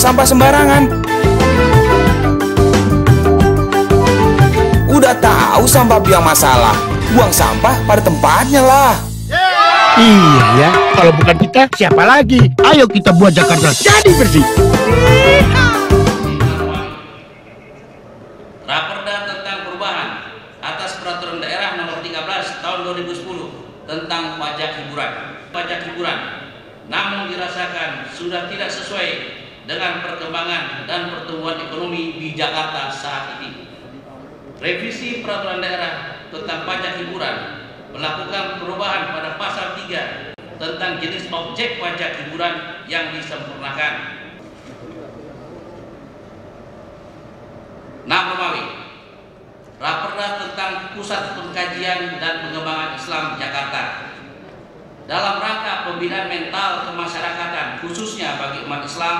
sampah sembarangan. Udah tahu sampah biang masalah, buang sampah pada tempatnya lah. Iya ya, kalau bukan kita, siapa lagi? Ayo kita buat Jakarta jadi bersih. Raperda tentang perubahan atas Peraturan Daerah Nomor 13 Tahun 2010 tentang pajak hiburan, namun dirasakan sudah tidak sesuai dengan perkembangan dan pertumbuhan ekonomi di Jakarta saat ini. Revisi Peraturan Daerah tentang pajak hiburan melakukan perubahan pada pasal 3 tentang jenis objek pajak hiburan yang disempurnakan. Romawi, Raperda tentang Pusat Pengkajian dan Pengembangan Islam Jakarta. Dalam rangka pembinaan mental kemasyarakatan khususnya bagi umat Islam,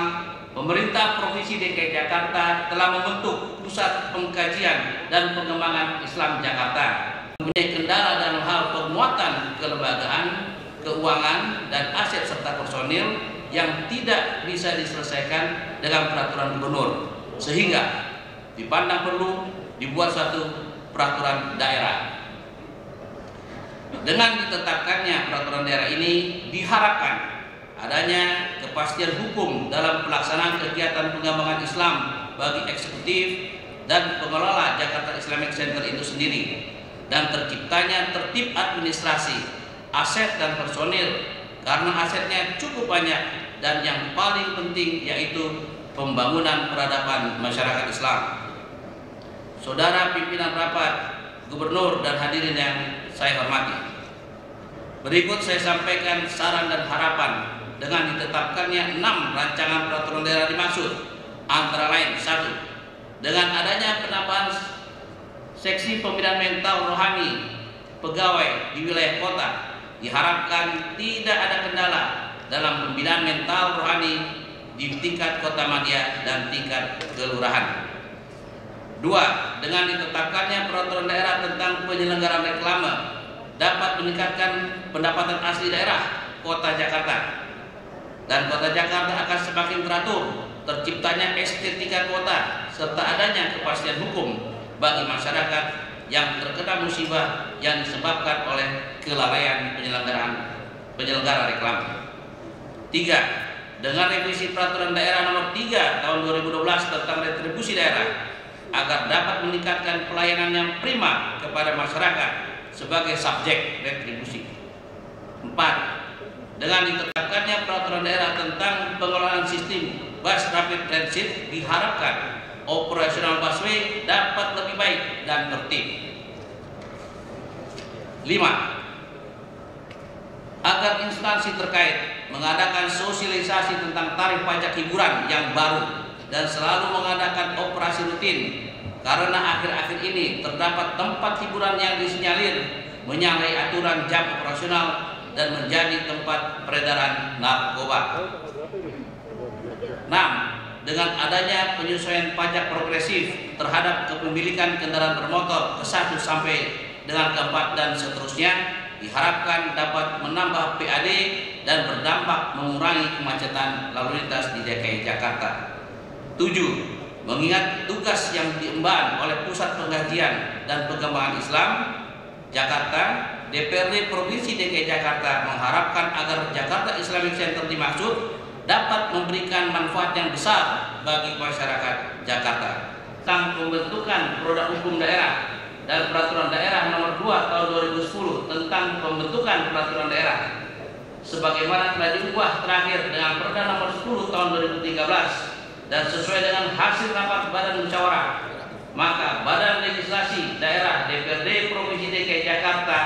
pemerintah Provinsi DKI Jakarta telah membentuk Pusat Pengkajian dan Pengembangan Islam Jakarta. Mempunyai kendala dalam hal penguatan kelembagaan, keuangan, dan aset serta personil yang tidak bisa diselesaikan dengan peraturan gubernur, sehingga dipandang perlu dibuat suatu peraturan daerah. Dengan ditetapkannya peraturan daerah ini diharapkan adanya kepastian hukum dalam pelaksanaan kegiatan pengembangan Islam bagi eksekutif dan pengelola Jakarta Islamic Center itu sendiri, dan terciptanya tertib administrasi, aset dan personil karena asetnya cukup banyak, dan yang paling penting yaitu pembangunan peradaban masyarakat Islam. Saudara pimpinan rapat, gubernur dan hadirin yang saya hormati, berikut saya sampaikan saran dan harapan dengan ditetapkannya 6 rancangan peraturan daerah dimaksud, antara lain: 1. Dengan adanya penambahan seksi pembinaan mental rohani pegawai di wilayah kota, diharapkan tidak ada kendala dalam pembinaan mental rohani di tingkat kota madya dan tingkat kelurahan. 2. Dengan ditetapkannya peraturan daerah tentang penyelenggaraan reklame dapat meningkatkan pendapatan asli daerah kota Jakarta, dan kota Jakarta akan semakin teratur, terciptanya estetika kota, serta adanya kepastian hukum bagi masyarakat yang terkena musibah yang disebabkan oleh kelalaian penyelenggara reklame. 3. Dengan revisi Peraturan Daerah Nomor 3 Tahun 2012 tentang retribusi daerah agar dapat meningkatkan pelayanan yang prima kepada masyarakat sebagai subjek retribusi. 4. Dengan ditetapkannya peraturan daerah tentang pengelolaan sistem bus rapid transit, diharapkan operasional busway dapat lebih baik dan tertib. 5. Agar instansi terkait mengadakan sosialisasi tentang tarif pajak hiburan yang baru dan selalu mengadakan operasi rutin, karena akhir-akhir ini terdapat tempat hiburan yang disinyalir menyalahi aturan jam operasional dan menjadi tempat peredaran narkoba. 6. Dengan adanya penyesuaian pajak progresif terhadap kepemilikan kendaraan bermotor ke-1 sampai dengan ke-4 dan seterusnya, diharapkan dapat menambah PAD dan berdampak mengurangi kemacetan lalu lintas di DKI Jakarta. 7. Mengingat tugas yang diemban oleh Pusat Pengkajian dan Pengembangan Islam Jakarta, DPRD Provinsi DKI Jakarta mengharapkan agar Jakarta Islamic Center dimaksud dapat memberikan manfaat yang besar bagi masyarakat Jakarta. Tentang pembentukan produk hukum daerah dan Peraturan Daerah Nomor 2 Tahun 2010 tentang pembentukan peraturan daerah, sebagaimana telah diubah terakhir dengan Perda Nomor 10 Tahun 2013 dan sesuai dengan hasil rapat Badan Musyawarah, maka Badan Legislasi Daerah DPRD Provinsi DKI Jakarta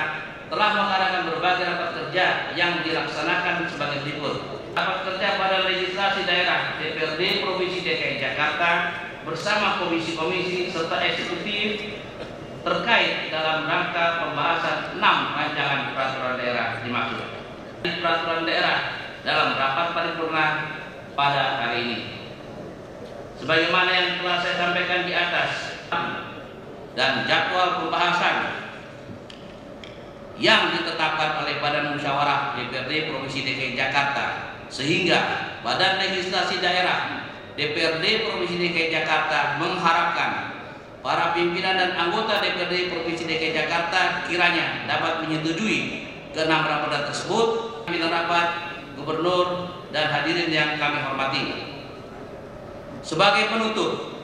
telah mengadakan berbagai rapat kerja yang dilaksanakan sebagai berikut. Rapat kerja Badan Legislasi Daerah DPRD Provinsi DKI Jakarta bersama komisi-komisi serta eksekutif terkait dalam rangka pembahasan 6 rancangan peraturan daerah dimaksud. Peraturan daerah dalam rapat paripurna pada hari ini, sebagaimana yang telah saya sampaikan di atas, dan jadwal pembahasan yang ditetapkan oleh Badan Musyawarah DPRD Provinsi DKI Jakarta, sehingga Badan Legislasi Daerah DPRD Provinsi DKI Jakarta mengharapkan para pimpinan dan anggota DPRD Provinsi DKI Jakarta kiranya dapat menyetujui ke-6 raperda tersebut. Pimpinan rapat, Gubernur, dan hadirin yang kami hormati. Sebagai penutup,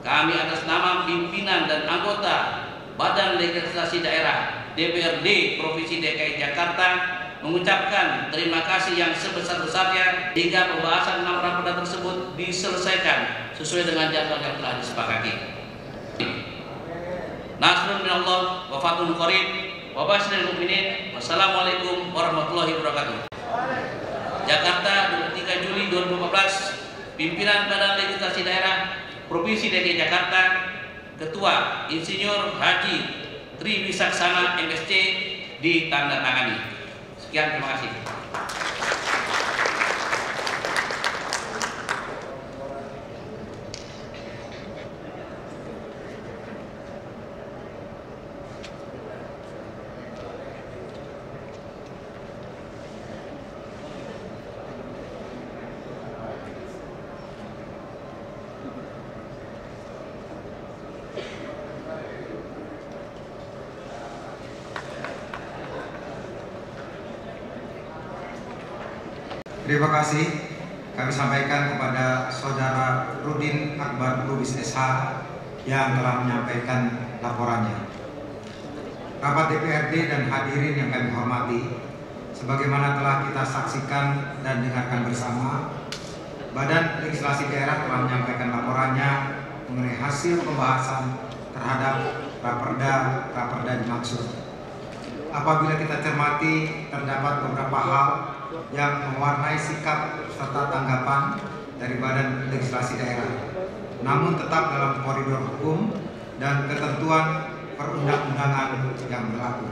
kami atas nama pimpinan dan anggota Badan Legislasi Daerah DPRD Provinsi DKI Jakarta mengucapkan terima kasih yang sebesar-besarnya hingga pembahasan 6 raperda tersebut diselesaikan sesuai dengan jadwal yang telah disepakati. Nasrun minallah wa fathun qarib wa basyiril mu'minin. Wassalamualaikum warahmatullahi wabarakatuh. Jakarta, 23 Juli 2014. Pimpinan Badan Legislasi Daerah Provinsi DKI Jakarta, Ketua Insinyur Haji Tri Wisaksana MSc, ditandatangani. Sekian, terima kasih. Terima kasih kami sampaikan kepada Saudara Rudin Akbar Lubis SH yang telah menyampaikan laporannya. Rapat DPRD dan hadirin yang kami hormati, sebagaimana telah kita saksikan dan dengarkan bersama, Badan Legislasi Daerah telah menyampaikan laporannya mengenai hasil pembahasan terhadap raperda dimaksud. Apabila kita cermati, terdapat beberapa hal yang mewarnai sikap serta tanggapan dari Badan Legislasi Daerah, namun tetap dalam koridor hukum dan ketentuan perundang-undangan yang berlaku.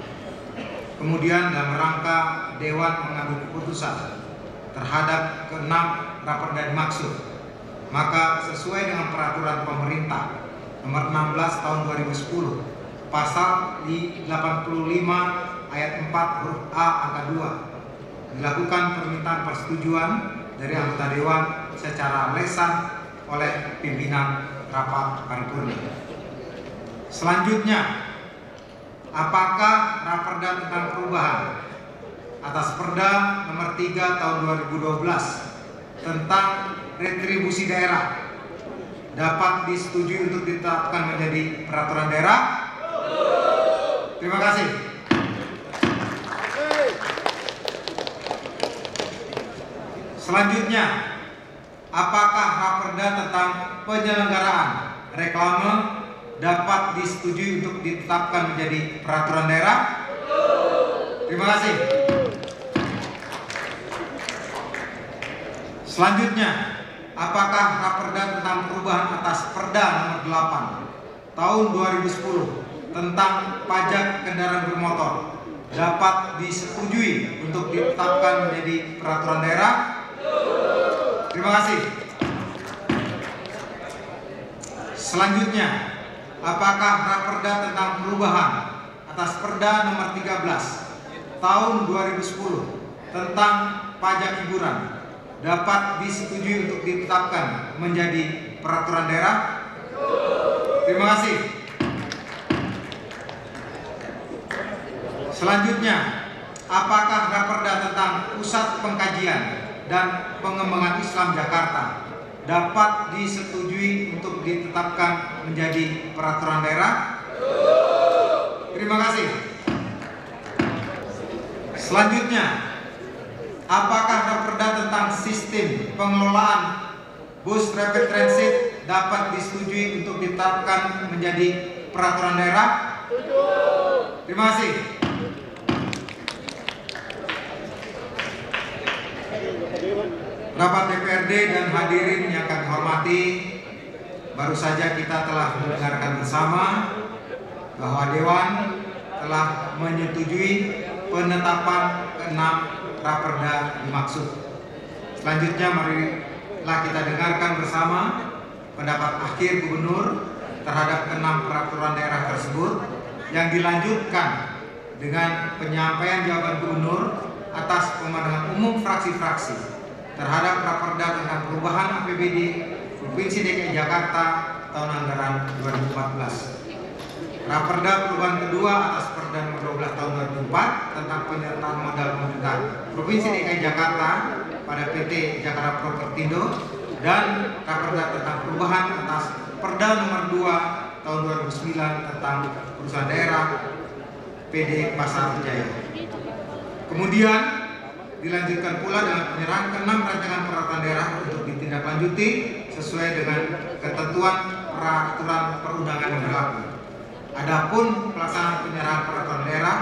Kemudian dalam rangka Dewan mengambil keputusan terhadap ke-6 raperda dimaksud, maka sesuai dengan peraturan pemerintah nomor 16 tahun 2010 pasal 85 ayat 4 huruf A angka 2, dilakukan permintaan persetujuan dari anggota Dewan secara lisan oleh pimpinan rapat paripurna. Selanjutnya, apakah raperda tentang perubahan atas Perda nomor 3 tahun 2012 tentang retribusi daerah dapat disetujui untuk ditetapkan menjadi peraturan daerah? Terima kasih. Selanjutnya, apakah raperda tentang penyelenggaraan reklame dapat disetujui untuk ditetapkan menjadi peraturan daerah? Terima kasih. Selanjutnya, apakah raperda tentang perubahan atas Perda nomor 8 tahun 2010 tentang pajak kendaraan bermotor dapat disetujui untuk ditetapkan menjadi peraturan daerah? Terima kasih. Selanjutnya, apakah raperda tentang perubahan atas Perda nomor 13 tahun 2010 tentang pajak hiburan dapat disetujui untuk ditetapkan menjadi peraturan daerah? Terima kasih. Selanjutnya, apakah raperda tentang Pusat Pengkajian dan Pengembangan Islam Jakarta dapat disetujui untuk ditetapkan menjadi peraturan daerah? Terima kasih. Selanjutnya, apakah raperda tentang sistem pengelolaan bus rapid transit dapat disetujui untuk ditetapkan menjadi peraturan daerah? Terima kasih. Rapat DPRD dan hadirin yang kami hormati, baru saja kita telah mendengarkan bersama bahwa Dewan telah menyetujui penetapan ke-6 raperda dimaksud. Selanjutnya marilah kita dengarkan bersama pendapat akhir Gubernur terhadap ke-6 peraturan daerah tersebut yang dilanjutkan dengan penyampaian jawaban Gubernur atas pemandangan umum fraksi-fraksi terhadap raperda tentang perubahan APBD Provinsi DKI Jakarta tahun anggaran 2014. Raperda perubahan kedua atas Perda nomor 12 tahun 2004 tentang penyertaan modal pemerintah Provinsi DKI Jakarta pada PT Jakarta Propertindo dan Raperda tentang perubahan atas Perda nomor 2 tahun 2009 tentang perusahaan daerah PD Pasar Jaya. Kemudian dilanjutkan pula dengan penyerahan ke-6 rancangan peraturan daerah untuk ditindaklanjuti sesuai dengan ketentuan peraturan perundangan yang berlaku. Adapun pelaksanaan penyerahan peraturan daerah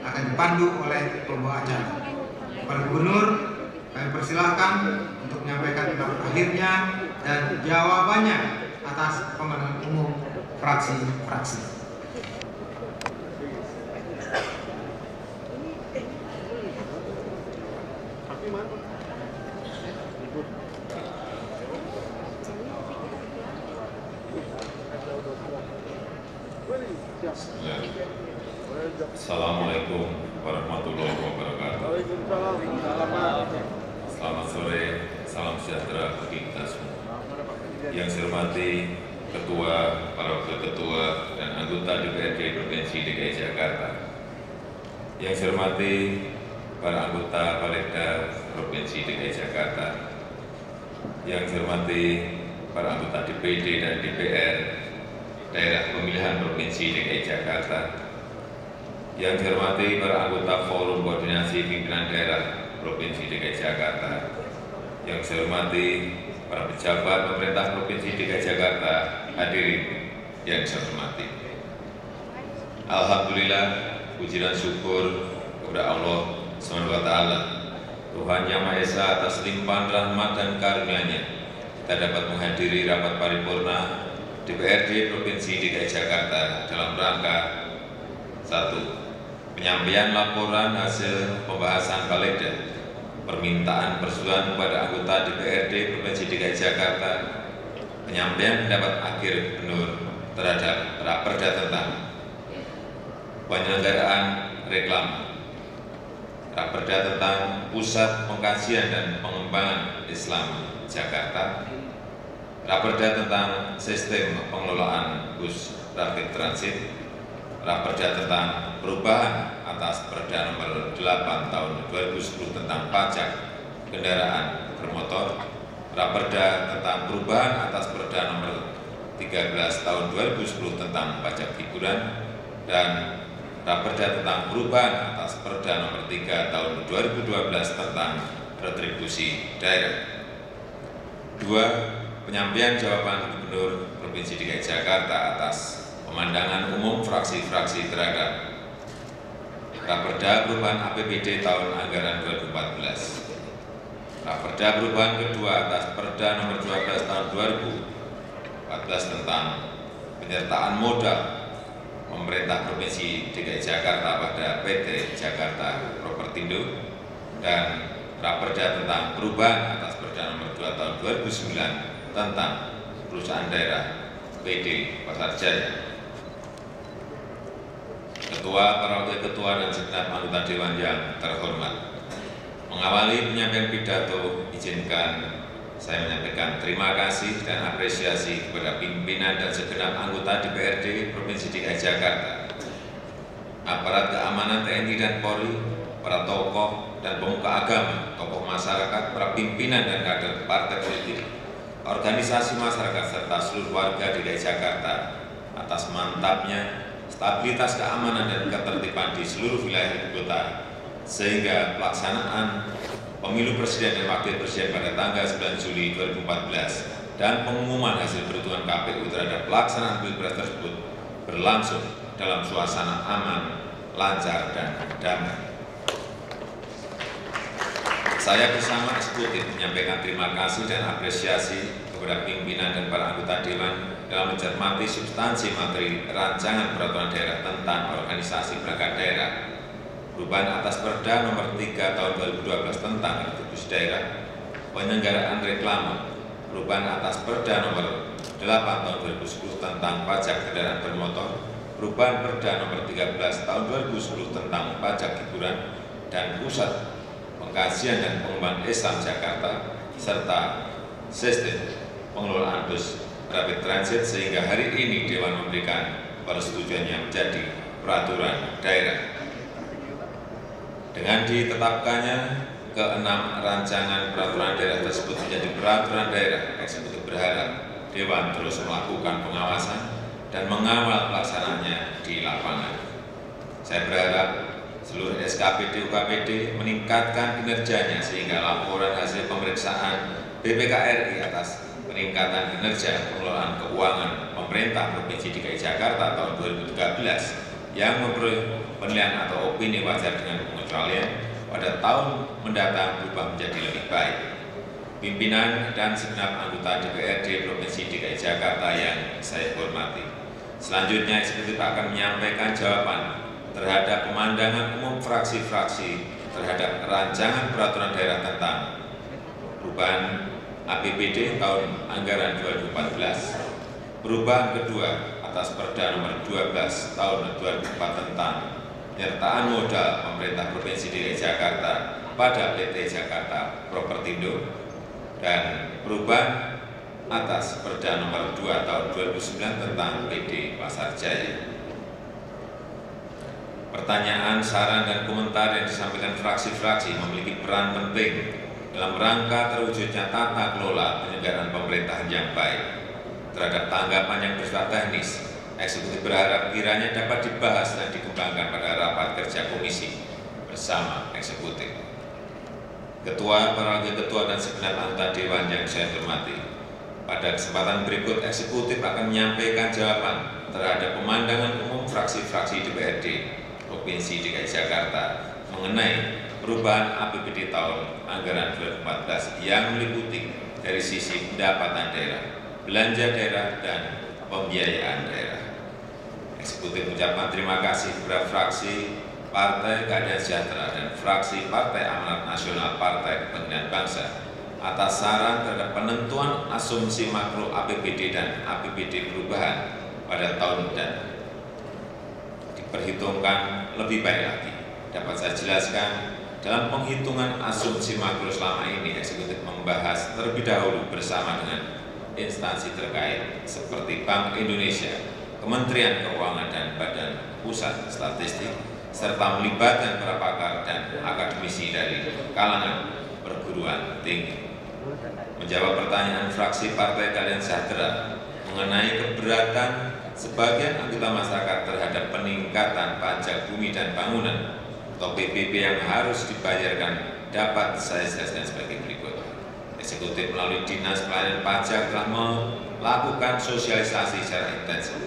akan dipandu oleh pembawa acara. Kepada Gubernur, kami persilahkan untuk menyampaikan pendapat akhirnya dan jawabannya atas pemandangan umum fraksi-fraksi. Assalamualaikum warahmatullahi wabarakatuh. Selamat sore, salam sejahtera bagi kita semua. Yang saya hormati Ketua, para Wakil Ketua, dan anggota DPRD Provinsi DKI Jakarta. Yang saya hormati para anggota Balegda Provinsi DKI Jakarta. Yang saya hormati para anggota DPD dan DPR Daerah Pemilihan Provinsi DKI Jakarta. Yang saya hormati para anggota Forum Koordinasi Pimpinan Daerah Provinsi DKI Jakarta. Yang saya hormati para pejabat pemerintah Provinsi DKI Jakarta, hadirin yang saya hormati. Alhamdulillah, puji dan syukur kepada Allah SWT, Tuhan Yang Maha Esa, atas limpahan rahmat dan karunia-Nya, kita dapat menghadiri rapat paripurna DPRD Provinsi DKI Jakarta dalam rangka 1. Penyampaian laporan hasil pembahasan Balegda, permintaan persetujuan kepada anggota DPRD Provinsi DKI Jakarta, penyampaian pendapat akhir Gubernur terhadap Raperda tentang penyelenggaraan reklame, Raperda tentang Pusat Pengkajian dan Pengembangan Islam Jakarta, Raperda tentang Sistem Pengelolaan Bus Rapid Transit, Raperda tentang perubahan atas Perda nomor 8 tahun 2010 tentang pajak kendaraan bermotor, Raperda tentang perubahan atas Perda nomor 13 tahun 2010 tentang pajak hiburan, dan Raperda tentang perubahan atas Perda nomor 3 tahun 2012 tentang retribusi daerah. 2. Penyampaian jawaban Gubernur Provinsi DKI Jakarta atas pemandangan umum fraksi-fraksi terhadap Raperda perubahan APBD tahun anggaran 2014, Raperda perubahan kedua atas Perda nomor 12 tahun 2014 tentang penyertaan modal pemerintah Provinsi DKI Jakarta pada PT Jakarta Propertindo, dan Raperda tentang perubahan atas Perda nomor 2 tahun 2009 tentang perusahaan daerah PD Pasar Jaya. Ketua, para Wakil Ketua, dan segenap anggota Dewan yang terhormat, mengawali penyampaian pidato, izinkan saya menyampaikan terima kasih dan apresiasi kepada pimpinan dan segenap anggota DPRD Provinsi DKI Jakarta, aparat keamanan TNI dan Polri, para tokoh dan pemuka agama, tokoh masyarakat, para pimpinan dan kader partai politik, organisasi masyarakat, serta seluruh warga DKI Jakarta atas mantapnya stabilitas keamanan dan ketertiban di seluruh wilayah ibu kota, sehingga pelaksanaan pemilu presiden dan wakil presiden pada tanggal 9 Juli 2014 dan pengumuman hasil perhitungan KPU terhadap pelaksanaan pilpres tersebut berlangsung dalam suasana aman, lancar, dan damai. Saya bersama eksekutif menyampaikan terima kasih dan apresiasi kepada pimpinan dan para anggota Dewan dalam mencermati substansi materi rancangan peraturan daerah tentang organisasi perangkat daerah, perubahan atas Perda nomor 3 tahun 2012 tentang retribusi daerah, penyelenggaraan reklame, perubahan atas Perda nomor 8 tahun 2010 tentang pajak kendaraan bermotor, perubahan Perda nomor 13 tahun 2010 tentang pajak hiburan, dan Pusat Pengkajian dan Pengembangan Islam Jakarta, serta Sistem pengelolaan bus rapid transit sehingga hari ini Dewan memberikan persetujuannya menjadi peraturan daerah. Dengan ditetapkannya ke-6 rancangan peraturan daerah tersebut menjadi peraturan daerah, eksekutif berharap Dewan terus melakukan pengawasan dan mengawal pelaksanaannya di lapangan. Saya berharap seluruh SKPD UKPD meningkatkan kinerjanya sehingga laporan hasil pemeriksaan BPK RI atas peningkatan kinerja pengelolaan keuangan pemerintah Provinsi DKI Jakarta tahun 2013 yang memperoleh penilaian atau opini wajar dengan pengecualian pada tahun mendatang berubah menjadi lebih baik. Pimpinan dan segenap anggota DPRD Provinsi DKI Jakarta yang saya hormati. Selanjutnya eksekutif akan menyampaikan jawaban terhadap pemandangan umum fraksi-fraksi terhadap rancangan peraturan daerah tentang perubahan APBD tahun anggaran 2014, perubahan kedua atas Perda nomor 12 tahun 2004 tentang penyertaan modal pemerintah Provinsi DKI Jakarta pada PT Jakarta Propertindo, dan perubahan atas Perda nomor 2 tahun 2009 tentang PD Pasar Jaya. Pertanyaan, saran, dan komentar yang disampaikan fraksi-fraksi memiliki peran penting dalam rangka terwujudnya tata kelola penyelenggaraan pemerintahan yang baik. Terhadap tanggapan yang bersifat teknis, eksekutif berharap kiranya dapat dibahas dan dikembangkan pada rapat kerja komisi bersama eksekutif. Ketua, para wakil ketua, dan segenap anggota Dewan yang saya hormati, pada kesempatan berikut eksekutif akan menyampaikan jawaban terhadap pemandangan umum fraksi-fraksi DPRD Provinsi DKI Jakarta mengenai perubahan APBD tahun anggaran 2014 yang meliputi dari sisi pendapatan daerah, belanja daerah, dan pembiayaan daerah. Eksekutif mengucapkan terima kasih kepada fraksi Partai Keadilan Sejahtera dan fraksi Partai Amanat Nasional Partai Kebangkitan Bangsa atas saran terhadap penentuan asumsi makro APBD dan APBD perubahan pada tahun dan diperhitungkan lebih baik lagi. Dapat saya jelaskan, dalam penghitungan asumsi makro selama ini, eksekutif membahas terlebih dahulu bersama dengan instansi terkait seperti Bank Indonesia, Kementerian Keuangan, dan Badan Pusat Statistik, serta melibatkan para pakar dan akademisi dari kalangan perguruan tinggi. Menjawab pertanyaan fraksi Partai Keadilan Sejahtera mengenai keberatan sebagian anggota masyarakat terhadap peningkatan pajak bumi dan bangunan atau PBB yang harus dibayarkan, dapat saya jelaskan sebagai berikut. Eksekutif melalui Dinas Pelayanan Pajak telah melakukan sosialisasi secara intensif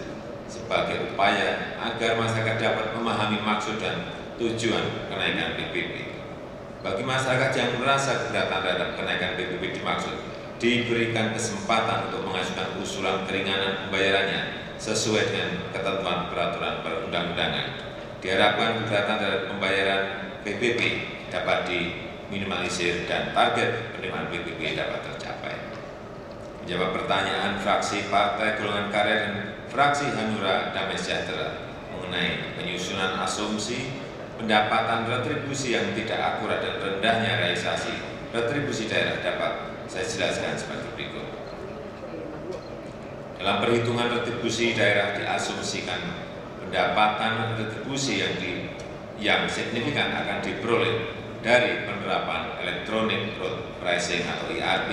sebagai upaya agar masyarakat dapat memahami maksud dan tujuan kenaikan PBB. Bagi masyarakat yang merasa keberatan terhadap kenaikan PBB dimaksud, diberikan kesempatan untuk mengajukan usulan keringanan pembayarannya sesuai dengan ketentuan peraturan perundang-undangan. Diharapkan keberatan terhadap pembayaran PBB dapat diminimalisir dan target penerimaan PBB dapat tercapai. Menjawab pertanyaan fraksi Partai Golongan Karya dan fraksi Hanura Damai Sejahtera mengenai penyusunan asumsi pendapatan retribusi yang tidak akurat dan rendahnya realisasi retribusi daerah, dapat saya jelaskan sebagai berikut. Dalam perhitungan retribusi daerah diasumsikan pendapatan retribusi yang signifikan akan diperoleh dari penerapan Electronic Road Pricing atau ERP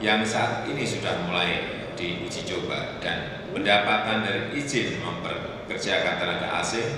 yang saat ini sudah mulai diuji coba, dan pendapatan dari izin memperkerjakan tenaga asing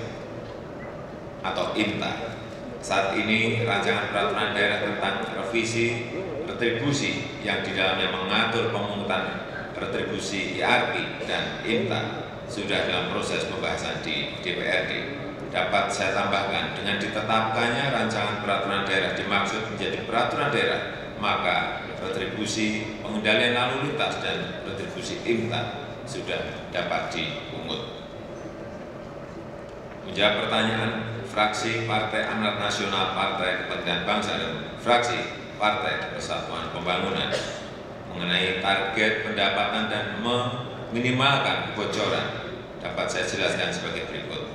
atau IMTA. Saat ini rancangan peraturan daerah tentang revisi retribusi yang di dalamnya mengatur pemungutan retribusi ERP dan IMTA sudah dalam proses pembahasan di DPRD. Dapat saya tambahkan, dengan ditetapkannya rancangan peraturan daerah dimaksud menjadi peraturan daerah, maka retribusi pengendalian lalu lintas dan retribusi IMTA sudah dapat dipungut. Menjawab pertanyaan fraksi Partai Amanat Nasional Partai Kebangkitan Bangsa dan fraksi Partai Persatuan Pembangunan mengenai target pendapatan dan meminimalkan kebocoran, dapat saya jelaskan sebagai berikut.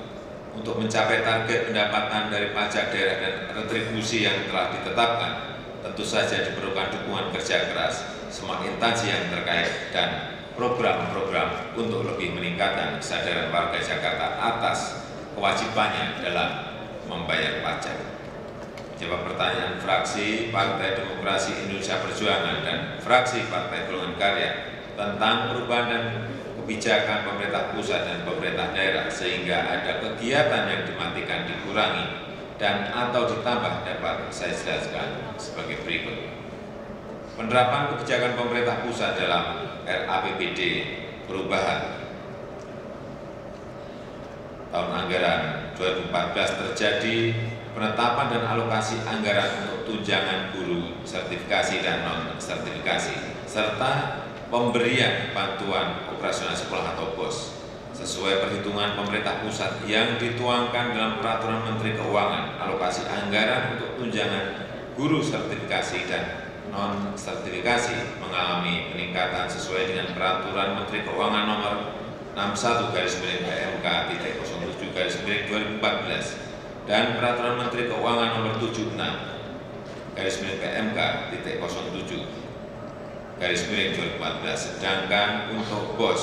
Untuk mencapai target pendapatan dari pajak daerah dan retribusi yang telah ditetapkan, tentu saja diperlukan dukungan kerja keras semua instansi yang terkait dan program-program untuk lebih meningkatkan kesadaran warga Jakarta atas kewajibannya dalam membayar pajak. Jawab pertanyaan fraksi Partai Demokrasi Indonesia Perjuangan dan fraksi Partai Golongan Karya tentang perubahan dan kebijakan pemerintah pusat dan pemerintah daerah sehingga ada kegiatan yang dimatikan, dikurangi, dan atau ditambah dapat saya jelaskan sebagai berikut. Penerapan kebijakan pemerintah pusat dalam RAPBD perubahan tahun anggaran 2014 terjadi penetapan dan alokasi anggaran untuk tunjangan guru sertifikasi dan non-sertifikasi serta pemberian bantuan operasional sekolah atau BOS sesuai perhitungan pemerintah pusat yang dituangkan dalam Peraturan Menteri Keuangan. Alokasi anggaran untuk tunjangan guru sertifikasi dan non-sertifikasi mengalami peningkatan sesuai dengan Peraturan Menteri Keuangan nomor 61/PMK-07/2014 dan Peraturan Menteri Keuangan nomor 76/PMK-07/2014. Sedangkan untuk BOS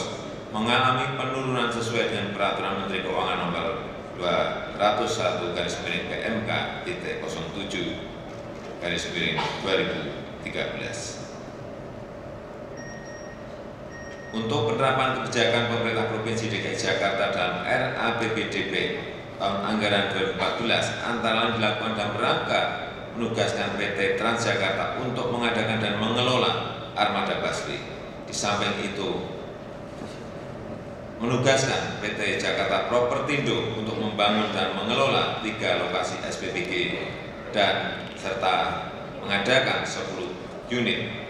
mengalami penurunan sesuai dengan Peraturan Menteri Keuangan nomor 201/PMK-07/2013. Untuk penerapan kebijakan pemerintah Provinsi DKI Jakarta dalam RAPBDP tahun anggaran 2014 antara lain dilakukan dalam rangka menugaskan PT Transjakarta untuk mengadakan dan mengelola armada busway. Di samping itu, menugaskan PT Jakarta Propertindo untuk membangun dan mengelola 3 lokasi SPBG dan serta mengadakan 10 unit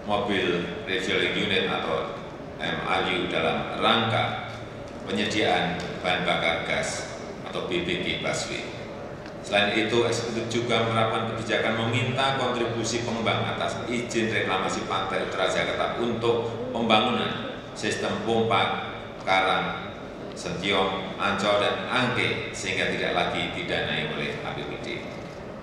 mobil refueling unit atau MRU dalam rangka penyediaan bahan bakar gas atau BBG busway. Selain itu, eksekutif juga menerapkan kebijakan meminta kontribusi pengembang atas izin reklamasi Pantai Utara Jakarta untuk pembangunan sistem pompa Karang, Sentiong, Ancol, dan Angke sehingga tidak lagi didanai oleh APBD.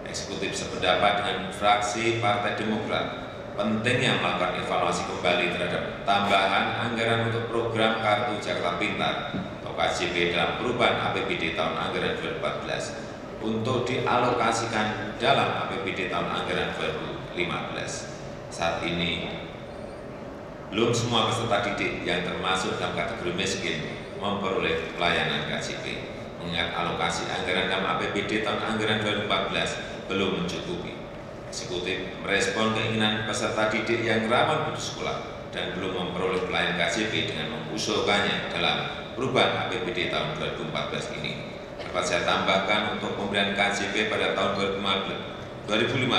Eksekutif sependapat dengan fraksi Partai Demokrat pentingnya melakukan evaluasi kembali terhadap tambahan anggaran untuk program Kartu Jakarta Pintar atau KJP dalam perubahan APBD tahun anggaran 2014 untuk dialokasikan dalam APBD tahun anggaran 2015. Saat ini, belum semua peserta didik yang termasuk dalam kategori miskin memperoleh pelayanan KJP. Mengingat alokasi anggaran dalam APBD tahun anggaran 2014 belum mencukupi. Eksekutif merespon keinginan peserta didik yang rawan putus sekolah dan belum memperoleh pelayanan KJP dengan mengusulkannya dalam perubahan APBD tahun 2014 ini. Dapat saya tambahkan untuk pemberian KJP pada tahun 2015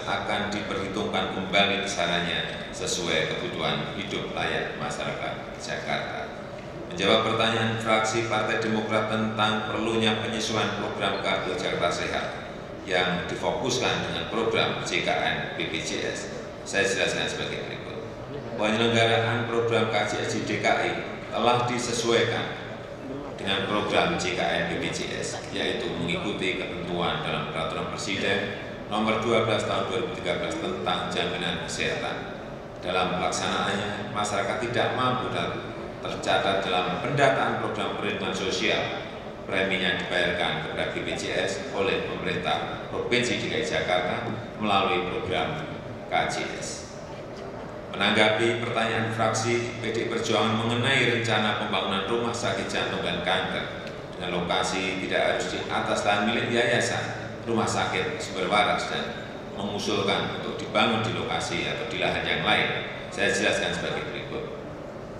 akan diperhitungkan kembali besarannya sesuai kebutuhan hidup layak masyarakat Jakarta. Menjawab pertanyaan fraksi Partai Demokrat tentang perlunya penyesuaian program Kartu Jakarta Sehat yang difokuskan dengan program JKN BPJS, saya jelaskan sebagai berikut. Penyelenggaraan program KJS di DKI telah disesuaikan dengan program JKN BPJS, yaitu mengikuti ketentuan dalam Peraturan Presiden Nomor 12 Tahun 2013 tentang Jaminan Kesehatan. Dalam pelaksanaannya, masyarakat tidak mampu dan tercatat dalam pendataan program perlindungan sosial. Preminya dibayarkan kepada BPJS oleh pemerintah Provinsi DKI Jakarta melalui program KJS. Menanggapi pertanyaan fraksi PDI Perjuangan mengenai rencana pembangunan rumah sakit jantung dan kanker dengan lokasi tidak harus di atas lahan milik yayasan, rumah sakit sumber waras dan mengusulkan untuk dibangun di lokasi atau di lahan yang lain, saya jelaskan sebagai berikut.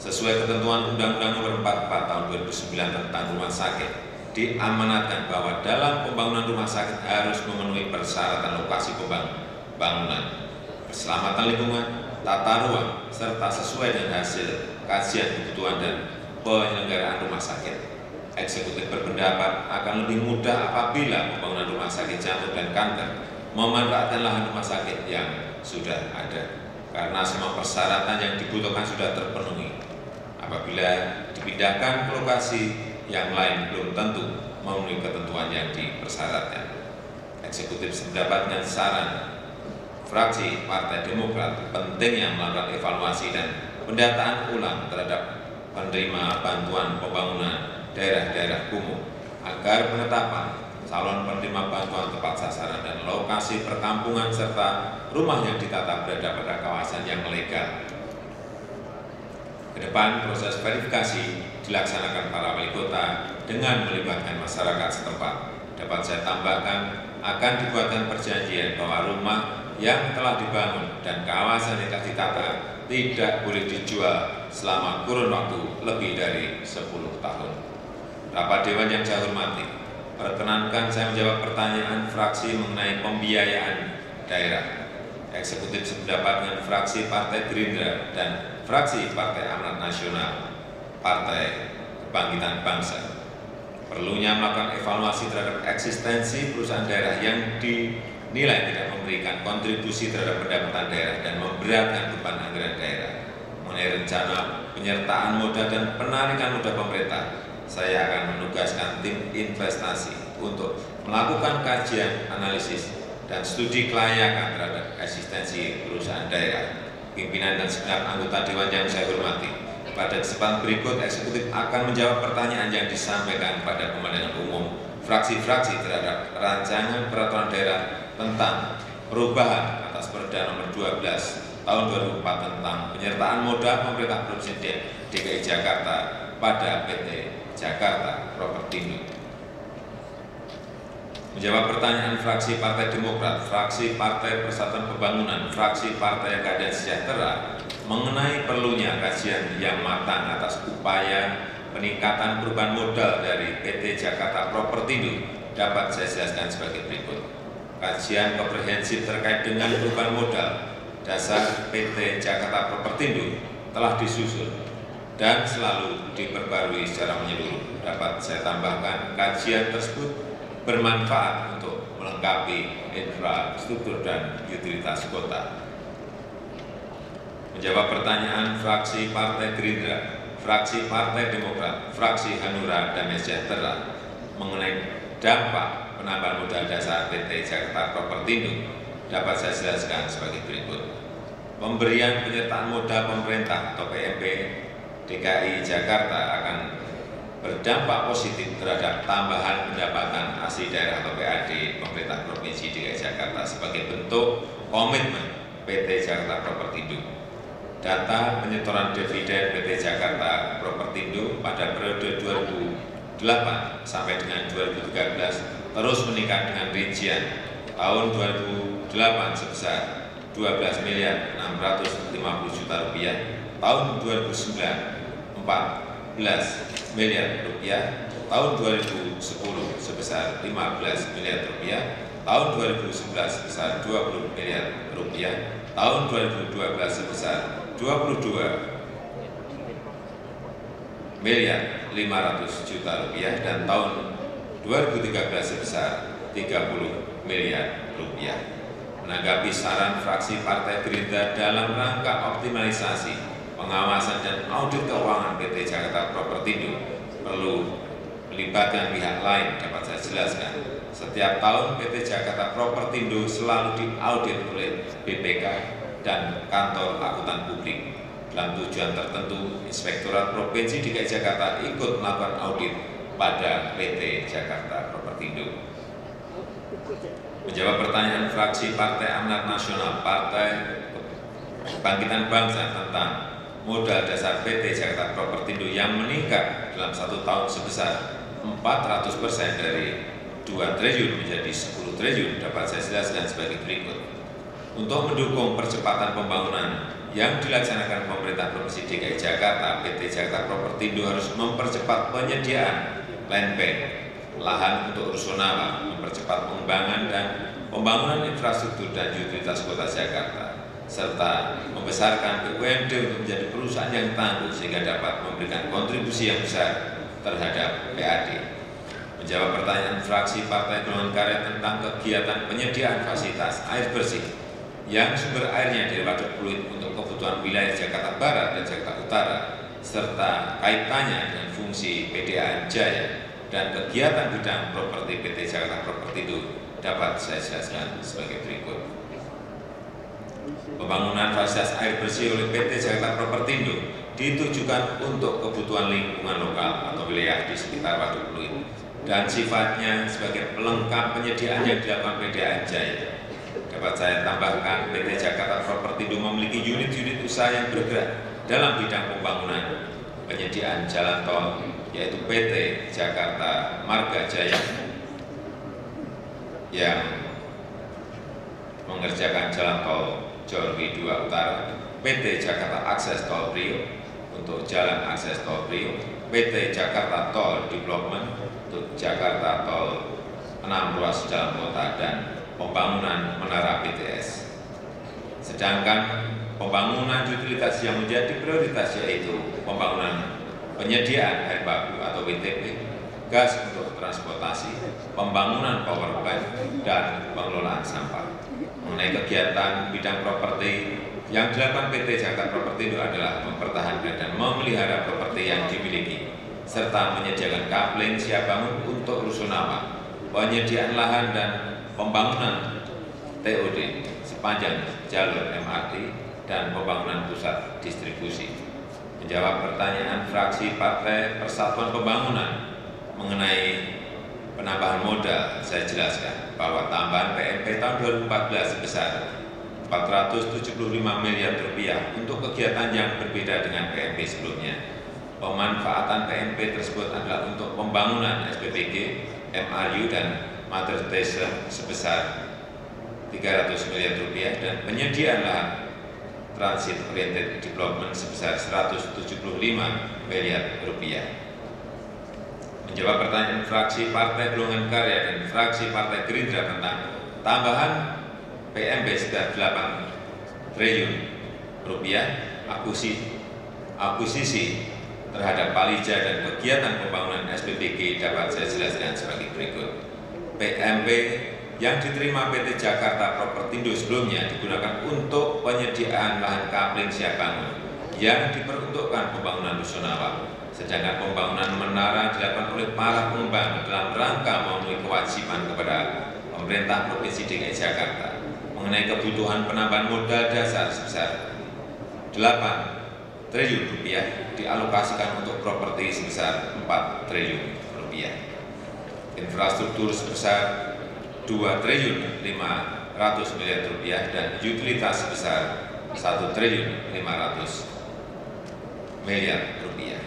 Sesuai ketentuan Undang-Undang Nomor 44 Tahun 2009 tentang rumah sakit, diamanatkan bahwa dalam pembangunan rumah sakit harus memenuhi persyaratan lokasi pembangunan, keselamatan lingkungan, tata ruang, serta sesuai dengan hasil kajian kebutuhan dan penyelenggaraan rumah sakit. Eksekutif berpendapat akan lebih mudah apabila pembangunan rumah sakit jantung dan kanker memanfaatkan lahan rumah sakit yang sudah ada, karena semua persyaratan yang dibutuhkan sudah terpenuhi. Apabila dipindahkan ke lokasi yang lain belum tentu memenuhi ketentuan yang dipersyaratkan. Eksekutif sependapat dengan saran fraksi Partai Demokrat pentingnya melakukan evaluasi dan pendataan ulang terhadap penerima bantuan pembangunan daerah-daerah kumuh agar penetapan calon penerima bantuan tepat sasaran dan lokasi perkampungan serta rumah yang ditata berada pada kawasan yang legal. Ke depan proses verifikasi dilaksanakan para wali kota dengan melibatkan masyarakat setempat. Dapat saya tambahkan akan dibuatkan perjanjian bahwa rumah yang telah dibangun dan kawasan yang telah ditata tidak boleh dijual selama kurun waktu lebih dari 10 tahun. Rapat Dewan yang saya hormati, perkenankan saya menjawab pertanyaan fraksi mengenai pembiayaan daerah. Eksekutif sependapat dengan fraksi Partai Gerindra dan fraksi Partai Amanat Nasional, Partai Kebangkitan Bangsa. Perlunya melakukan evaluasi terhadap eksistensi perusahaan daerah yang dinilai tidak memberikan kontribusi terhadap pendapatan daerah dan memberatkan beban anggaran daerah. Mengenai rencana penyertaan modal dan penarikan modal pemerintah, saya akan menugaskan tim investasi untuk melakukan kajian, analisis, dan studi kelayakan terhadap eksistensi perusahaan daerah. Pimpinan dan segenap anggota Dewan yang saya hormati, pada kesempatan berikut eksekutif akan menjawab pertanyaan yang disampaikan pada pemandangan umum fraksi-fraksi terhadap rancangan peraturan daerah tentang perubahan atas Perda Nomor 12 Tahun 2004 tentang penyertaan modal pemerintah Provinsi DKI Jakarta pada PT Jakarta Propertindo. Menjawab pertanyaan fraksi Partai Demokrat, fraksi Partai Persatuan Pembangunan, fraksi Partai Keadilan Sejahtera mengenai perlunya kajian yang matang atas upaya peningkatan perubahan modal dari PT Jakarta Propertindo dapat saya jelaskan sebagai berikut. Kajian komprehensif terkait dengan perubahan modal dasar PT Jakarta Propertindo telah disusun dan selalu diperbarui secara menyeluruh. Dapat saya tambahkan, kajian tersebut bermanfaat untuk melengkapi infrastruktur dan utilitas kota. Menjawab pertanyaan fraksi Partai Gerindra, fraksi Partai Demokrat, fraksi Hanura Damai Sejahtera mengenai dampak penambahan modal dasar PT Jakarta Propertindo dapat saya jelaskan sebagai berikut. Pemberian penyertaan modal pemerintah atau PMP DKI Jakarta akan berdampak positif terhadap tambahan pendapatan asli daerah atau PAD pemerintah Provinsi DKI Jakarta sebagai bentuk komitmen PT Jakarta Propertindo. Data penyetoran dividen PT Jakarta Propertindo pada periode 2008 sampai dengan 2013 terus meningkat dengan rincian tahun 2008 sebesar 12 miliar 650 juta rupiah, tahun 2009 14 miliar rupiah, tahun 2010 sebesar 15 miliar rupiah, tahun 2011 sebesar 20 miliar rupiah, tahun 2012 sebesar 22 miliar 500 juta rupiah, dan tahun 2013 sebesar 30 miliar rupiah. Menanggapi saran fraksi Partai Gerindra dalam rangka optimalisasi pengawasan dan audit keuangan PT Jakarta Propertindo perlu melibatkan pihak lain, dapat saya jelaskan. Setiap tahun PT Jakarta Propertindo selalu diaudit oleh BPK dan Kantor Akuntan Publik. Dalam tujuan tertentu, Inspektorat Provinsi DKI Jakarta ikut melakukan audit pada PT Jakarta Propertindo. Menjawab pertanyaan fraksi Partai Amanat Nasional, Partai Kebangkitan Bangsa tentang modal dasar PT Jakarta Propertindo yang meningkat dalam 1 tahun sebesar 400% dari 2 triliun menjadi 10 triliun dapat saya jelaskan sebagai berikut. Untuk mendukung percepatan pembangunan yang dilaksanakan pemerintah Provinsi DKI Jakarta, PT Jakarta Propertindo harus mempercepat penyediaan land bank, lahan untuk rusunawa, mempercepat pengembangan dan pembangunan infrastruktur dan utilitas kota Jakarta, serta membesarkan BUMD untuk menjadi perusahaan yang tangguh sehingga dapat memberikan kontribusi yang besar terhadap PAD. Menjawab pertanyaan fraksi Partai Golongan Karya tentang kegiatan penyediaan fasilitas air bersih yang sumber airnya dari Waduk Pluit untuk kebutuhan wilayah Jakarta Barat dan Jakarta Utara, serta kaitannya dengan fungsi PDAM Jaya dan kegiatan bidang properti PT Jakarta Propertindo dapat saya jelaskan sebagai berikut. Pembangunan fasilitas air bersih oleh PT Jakarta Propertindo ditujukan untuk kebutuhan lingkungan lokal atau wilayah di sekitar Waduk Pluit dan sifatnya sebagai pelengkap penyediaan yang dilakukan PDAM Jaya. Dapat saya tambahkan, PT Jakarta Propertindo memiliki unit-unit usaha yang bergerak dalam bidang pembangunan penyediaan jalan tol, yaitu PT Jakarta Marga Jaya yang mengerjakan jalan tol Jorwi 2 Utara, PT Jakarta Akses Tol Priok untuk jalan akses tol Priok, PT Jakarta Tol Development untuk Jakarta Tol 6 ruas jalan kota, dan pembangunan menara BTS. Sedangkan pembangunan utilitas yang menjadi prioritas yaitu pembangunan penyediaan air baku atau WTP, gas untuk transportasi, pembangunan power plant, dan pengelolaan sampah. Mengenai kegiatan bidang properti yang dilakukan PT Jakarta Propertindo adalah mempertahankan dan memelihara properti yang dimiliki, serta menyediakan kapling siap bangun untuk rusunawa, penyediaan lahan dan pembangunan TOD sepanjang jalur MRT, dan pembangunan pusat distribusi. Menjawab pertanyaan fraksi Partai Persatuan Pembangunan mengenai penambahan modal, saya jelaskan bahwa tambahan PMP tahun 2014 sebesar 475 miliar rupiah untuk kegiatan yang berbeda dengan PMP sebelumnya. Pemanfaatan PMP tersebut adalah untuk pembangunan SPBG, MRU, dan Mother Station sebesar 300 miliar rupiah dan penyediaan lahan Transit Oriented Development sebesar 175 miliar rupiah. Menjawab pertanyaan fraksi Partai Golongan Karya dan fraksi Partai Gerindra tentang tambahan PMB sekitar 8 triliun rupiah akuisisi terhadap Palija dan kegiatan pembangunan SPBG dapat saya jelaskan sebagai berikut. PMB yang diterima PT Jakarta Propertindo sebelumnya digunakan untuk penyediaan lahan kapling siap bangun yang diperuntukkan pembangunan rusunawa. Sedangkan pembangunan menara dilakukan oleh para pengembang dalam rangka memenuhi kewajiban kepada pemerintah Provinsi DKI Jakarta mengenai kebutuhan penambahan modal dasar sebesar 8 triliun rupiah dialokasikan untuk properti sebesar 4 triliun rupiah. Infrastruktur sebesar 2 triliun 500 miliar rupiah dan utilitas sebesar 1 triliun 500 miliar rupiah.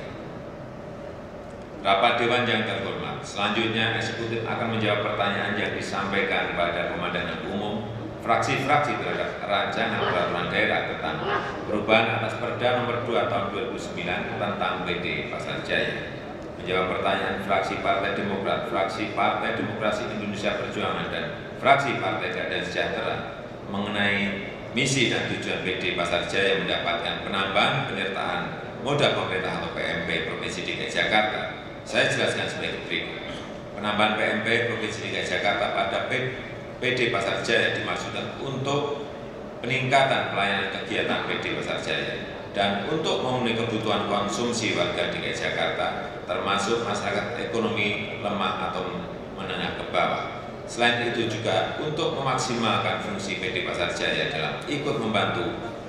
Rapat Dewan yang terhormat, selanjutnya eksekutif akan menjawab pertanyaan yang disampaikan pada pemandangan umum fraksi-fraksi terhadap rancangan peraturan daerah tentang perubahan atas Perda Nomor 2 Tahun 2009 tentang PD Pasar Jaya. Menjawab pertanyaan fraksi Partai Demokrat, fraksi Partai Demokrasi Indonesia Perjuangan, dan fraksi Partai Keadilan Sejahtera mengenai misi dan tujuan PD Pasar Jaya mendapatkan penambahan penyertaan modal pemerintah atau PMP Provinsi DKI Jakarta. Saya jelaskan sebagai berikut. Penambahan PMP Provinsi DKI Jakarta pada PD Pasar Jaya dimaksudkan untuk peningkatan pelayanan kegiatan PD Pasar Jaya dan untuk memenuhi kebutuhan konsumsi warga DKI Jakarta, termasuk masyarakat ekonomi lemah atau menengah ke bawah. Selain itu juga untuk memaksimalkan fungsi PD Pasar Jaya dalam ikut membantu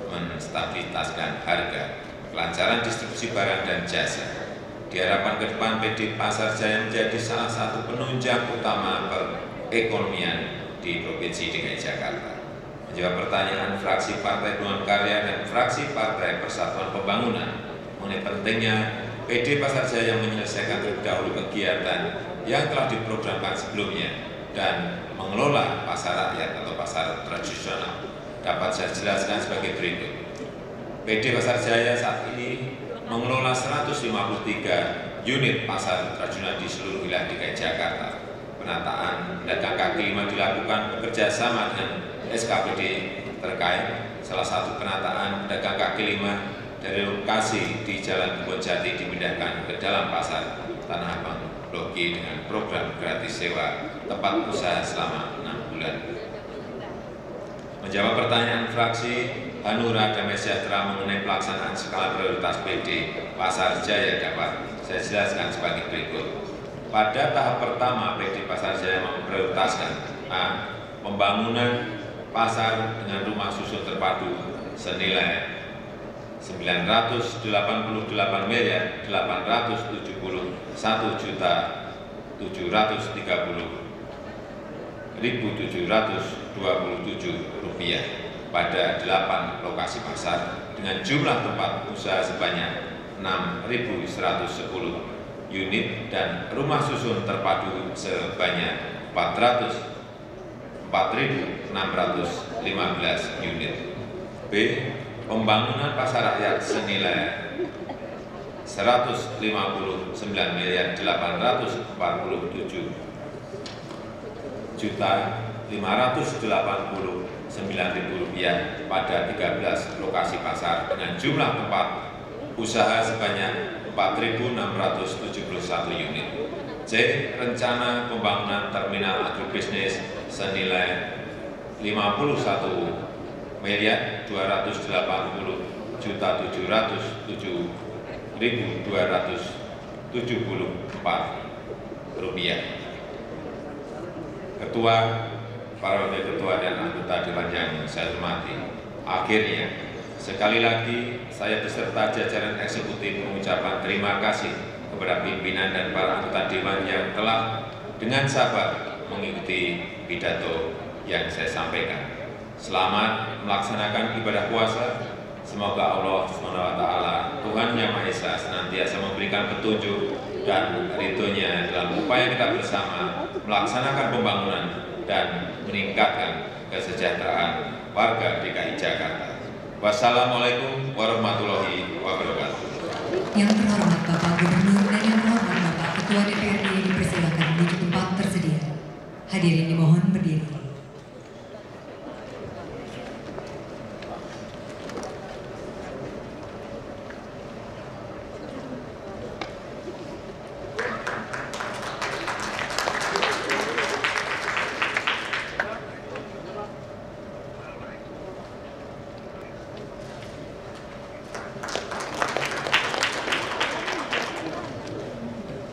menstabilitaskan harga, kelancaran distribusi barang dan jasa. Diharapkan ke depan PD Pasar Jaya menjadi salah satu penunjang utama perekonomian di Provinsi DKI Jakarta. Menjawab pertanyaan fraksi Partai Golongan Karya dan fraksi Partai Persatuan Pembangunan mengenai pentingnya PD Pasar Jaya menyelesaikan terlebih dahulu kegiatan yang telah diprogramkan sebelumnya dan mengelola pasar rakyat atau pasar tradisional, dapat saya jelaskan sebagai berikut. PD Pasar Jaya saat ini mengelola 153 unit pasar tradisional di seluruh wilayah DKI Jakarta. Penataan pedagang kaki lima dilakukan bekerja sama dengan SKPD terkait. Salah satu penataan pedagang kaki lima dari lokasi di Jalan Kebonjati dipindahkan ke dalam pasar Tanah Abang Blok G dengan program gratis sewa tempat usaha selama 6 bulan. Menjawab pertanyaan fraksi Hanura Damai Sejahtera mengenai pelaksanaan skala prioritas PD Pasar Jaya dapat saya jelaskan sebagai berikut. Pada tahap pertama, PD Pasar Jaya memprioritaskan A. Pembangunan pasar dengan rumah susun terpadu senilai 988.730.727 rupiah pada 8 lokasi pasar dengan jumlah tempat usaha sebanyak 6.110 unit dan rumah susun terpadu sebanyak 4.615 unit. B. Pembangunan pasar rakyat senilai 159.887.589.000 rupiah pada 13 lokasi pasar dengan jumlah tempat usaha sebanyak 4.671 unit. C. Rencana pembangunan terminal agrobisnis senilai 51.280.707.274 rupiah. Ketua, para wakil ketua dan anggota dewan yang saya hormati, akhirnya sekali lagi saya beserta jajaran eksekutif mengucapkan terima kasih kepada pimpinan dan para anggota dewan yang telah dengan sabar mengikuti pidato yang saya sampaikan. Selamat melaksanakan ibadah puasa. Semoga Allah SWT, Tuhan Yang Maha Esa, senantiasa memberikan petunjuk dan ridhonya dalam upaya kita bersama melaksanakan pembangunan dan meningkatkan kesejahteraan warga DKI Jakarta. Wassalamualaikum warahmatullahi wabarakatuh. Yang terhormat Bapak Gubernur dan yang terhormat Bapak Ketua DPRD dipersilakan menuju tempat tersedia. Hadirin dimohon berdiri.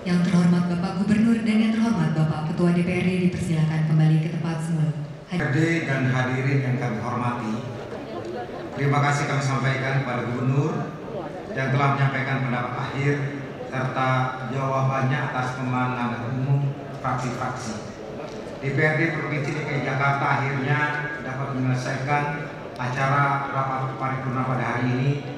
Yang terhormat Bapak Gubernur dan yang terhormat Bapak Ketua DPRD dipersilakan kembali ke tempat semula. DPRD dan hadirin yang kami hormati, terima kasih kami sampaikan kepada Gubernur yang telah menyampaikan pendapat akhir serta jawabannya atas pemanggilan umum fraksi-fraksi. DPRD Provinsi DKI Jakarta akhirnya dapat menyelesaikan acara rapat paripurna pada hari ini.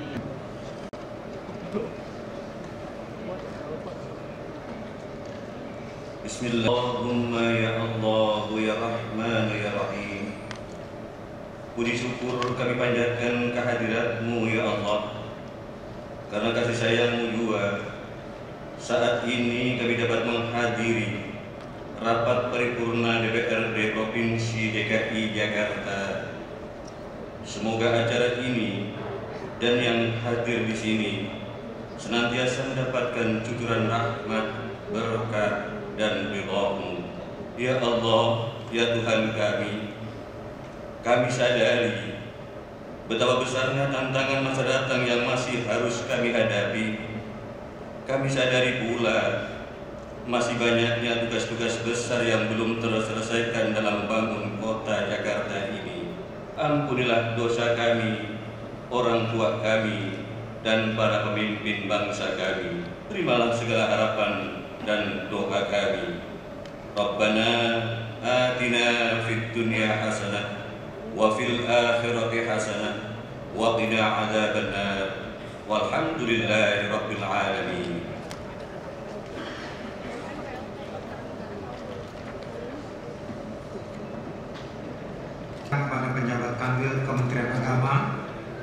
Bismillahumma ya Allah ya Rahman ya Rahim. Puji syukur kami panjatkan kehadirat-Mu ya Allah, karena kasih sayang-Mu juga saat ini kami dapat menghadiri rapat paripurna DPRD Provinsi DKI Jakarta. Semoga acara ini dan yang hadir di sini senantiasa mendapatkan cucuran rahmat, berkah dan ridha-Mu. Ya Allah, ya Tuhan kami sadari betapa besarnya tantangan masa datang yang masih harus kami hadapi. Kami sadari pula masih banyaknya tugas-tugas besar yang belum terselesaikan dalam membangun kota Jakarta ini. Ampunilah dosa kami, orang tua kami, dan para pemimpin bangsa kami. Terimalah segala harapan dan doa kami. Rabbana atina fid dunya hasanah wa fil akhirati hasanah wa qina adzabannar. Walhamdulillahi rabbil alamin. Kepada penjabat Kanwil Kementerian Agama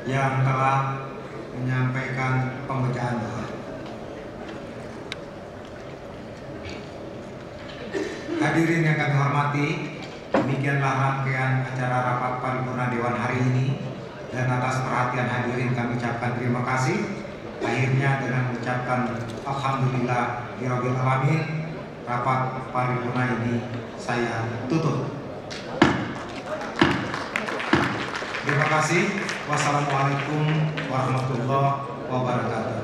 yang telah menyampaikan pembacaan doa. Hadirin yang kami hormati, demikianlah rangkaian acara rapat paripurna Dewan hari ini, dan atas perhatian hadirin kami ucapkan terima kasih. Akhirnya dengan mengucapkan alhamdulillah rabbil alamin, rapat paripurna ini saya tutup. Terima kasih. Wassalamualaikum warahmatullahi wabarakatuh.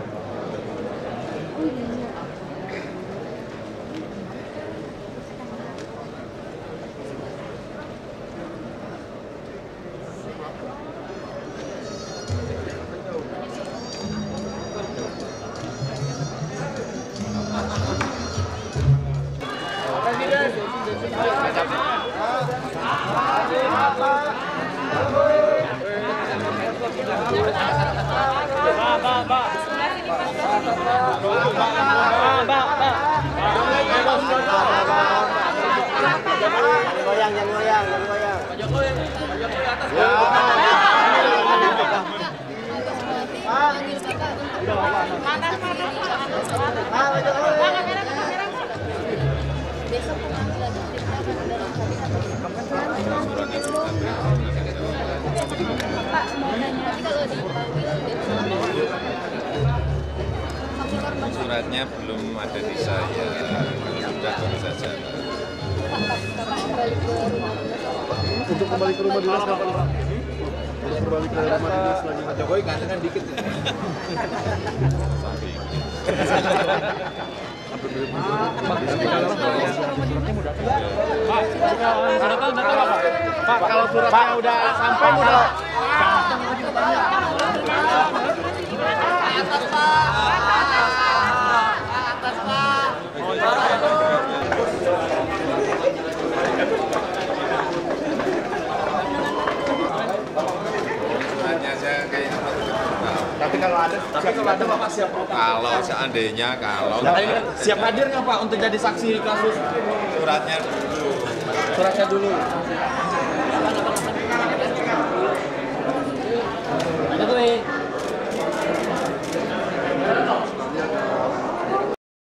Suratnya belum ada di saya, sudah baru saja. Untuk kembali ke rumah dinas kapan Pak? Untuk kembali ke rumah dinas lagi. Pak Jokowi gantengan dikit. Pak, kalau suratnya udah sampai udah. Tapi kalau ada Bapak siap. Kalau seandainya Siap hadir nggak Pak untuk jadi saksi kasus? Suratnya dulu. Ada tuh